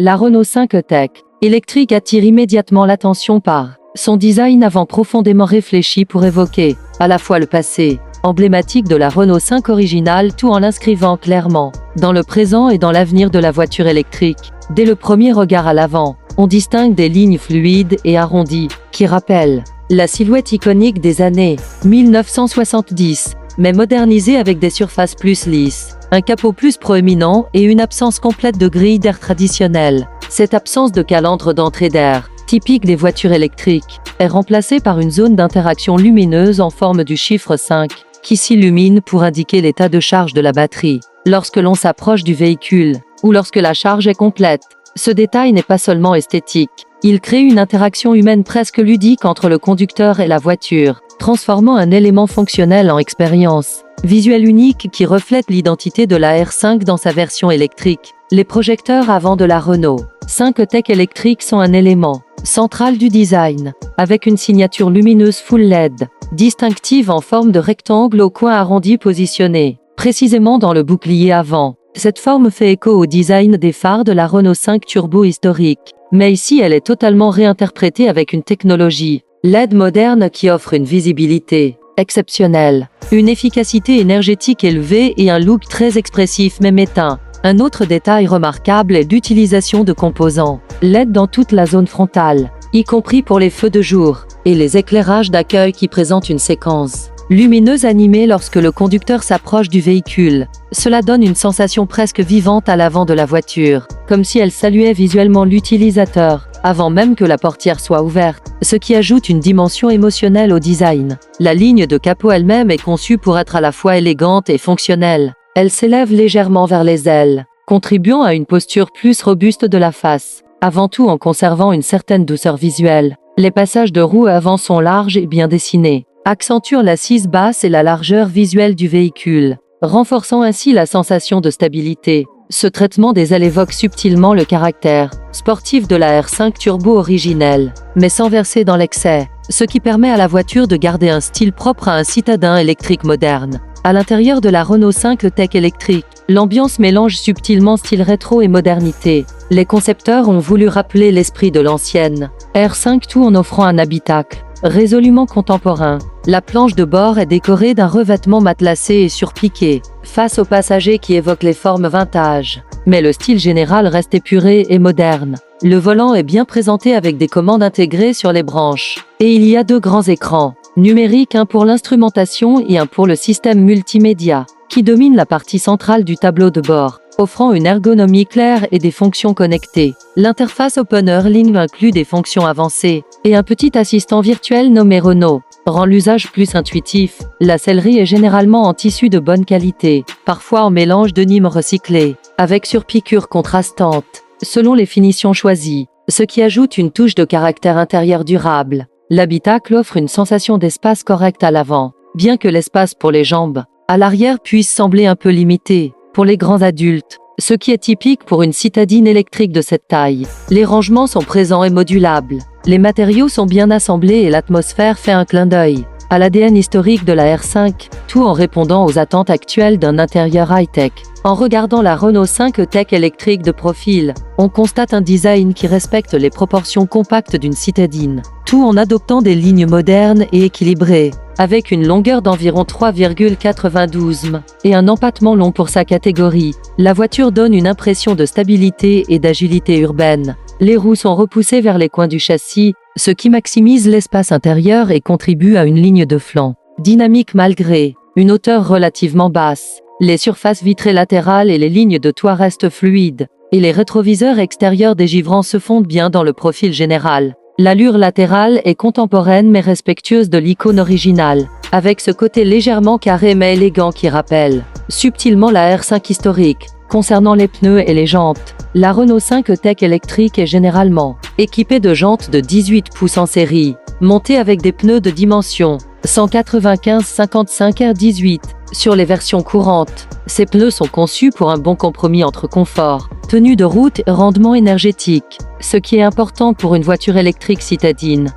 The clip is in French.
La Renault 5 E-Tech électrique attire immédiatement l'attention par son design avant profondément réfléchi pour évoquer à la fois le passé, emblématique de la Renault 5 originale, tout en l'inscrivant clairement dans le présent et dans l'avenir de la voiture électrique. Dès le premier regard à l'avant, on distingue des lignes fluides et arrondies qui rappellent la silhouette iconique des années 1970, mais modernisée avec des surfaces plus lisses, un capot plus proéminent et une absence complète de grille d'air traditionnelle. Cette absence de calandre d'entrée d'air, typique des voitures électriques, est remplacée par une zone d'interaction lumineuse en forme du chiffre 5, qui s'illumine pour indiquer l'état de charge de la batterie lorsque l'on s'approche du véhicule, ou lorsque la charge est complète. Ce détail n'est pas seulement esthétique, il crée une interaction humaine presque ludique entre le conducteur et la voiture, transformant un élément fonctionnel en expérience visuelle unique qui reflète l'identité de la R5 dans sa version électrique. Les projecteurs avant de la Renault 5 E-Tech électrique sont un élément central du design, avec une signature lumineuse full LED, distinctive en forme de rectangle au coin arrondi positionné précisément dans le bouclier avant. Cette forme fait écho au design des phares de la Renault 5 Turbo historique, mais ici elle est totalement réinterprétée avec une technologie LED moderne qui offre une visibilité exceptionnelle, une efficacité énergétique élevée et un look très expressif même éteint. Un autre détail remarquable est l'utilisation de composants LED dans toute la zone frontale, y compris pour les feux de jour, et les éclairages d'accueil qui présentent une séquence lumineuse animée lorsque le conducteur s'approche du véhicule. Cela donne une sensation presque vivante à l'avant de la voiture, comme si elle saluait visuellement l'utilisateur, avant même que la portière soit ouverte, ce qui ajoute une dimension émotionnelle au design. La ligne de capot elle-même est conçue pour être à la fois élégante et fonctionnelle. Elle s'élève légèrement vers les ailes, contribuant à une posture plus robuste de la face, avant tout en conservant une certaine douceur visuelle. Les passages de roues avant sont larges et bien dessinés, accentuent l'assise basse et la largeur visuelle du véhicule, renforçant ainsi la sensation de stabilité. Ce traitement des ailes évoque subtilement le caractère sportif de la R5 Turbo originelle, mais sans verser dans l'excès, ce qui permet à la voiture de garder un style propre à un citadin électrique moderne. À l'intérieur de la Renault 5 E-Tech électrique, l'ambiance mélange subtilement style rétro et modernité. Les concepteurs ont voulu rappeler l'esprit de l'ancienne R5 tout en offrant un habitacle résolument contemporain. La planche de bord est décorée d'un revêtement matelassé et surpiqué, face aux passagers qui évoquent les formes vintage. Mais le style général reste épuré et moderne. Le volant est bien présenté avec des commandes intégrées sur les branches. Et il y a deux grands écrans numériques, un pour l'instrumentation et un pour le système multimédia, qui domine la partie centrale du tableau de bord, offrant une ergonomie claire et des fonctions connectées. L'interface Open Airline inclut des fonctions avancées et un petit assistant virtuel nommé Renault rend l'usage plus intuitif. La sellerie est généralement en tissu de bonne qualité, parfois en mélange de Nîmes recyclé, avec surpiqûres contrastantes, selon les finitions choisies, ce qui ajoute une touche de caractère intérieur durable. L'habitacle offre une sensation d'espace correct à l'avant, bien que l'espace pour les jambes à l'arrière puisse sembler un peu limité pour les grands adultes, ce qui est typique pour une citadine électrique de cette taille. Les rangements sont présents et modulables, les matériaux sont bien assemblés et l'atmosphère fait un clin d'œil à l'ADN historique de la R5, tout en répondant aux attentes actuelles d'un intérieur high-tech. En regardant la Renault 5 E-Tech électrique de profil, on constate un design qui respecte les proportions compactes d'une citadine, tout en adoptant des lignes modernes et équilibrées, avec une longueur d'environ 3,92 m et un empattement long pour sa catégorie. La voiture donne une impression de stabilité et d'agilité urbaine. Les roues sont repoussées vers les coins du châssis, ce qui maximise l'espace intérieur et contribue à une ligne de flanc dynamique malgré une hauteur relativement basse. Les surfaces vitrées latérales et les lignes de toit restent fluides, et les rétroviseurs extérieurs dégivrants se fondent bien dans le profil général. L'allure latérale est contemporaine mais respectueuse de l'icône originale, avec ce côté légèrement carré mais élégant qui rappelle subtilement la R5 historique. Concernant les pneus et les jantes, la Renault 5 E-Tech électrique est généralement équipée de jantes de 18 pouces en série, montées avec des pneus de dimension 195/55 R18. Sur les versions courantes, ces pneus sont conçus pour un bon compromis entre confort, tenue de route et rendement énergétique, ce qui est important pour une voiture électrique citadine.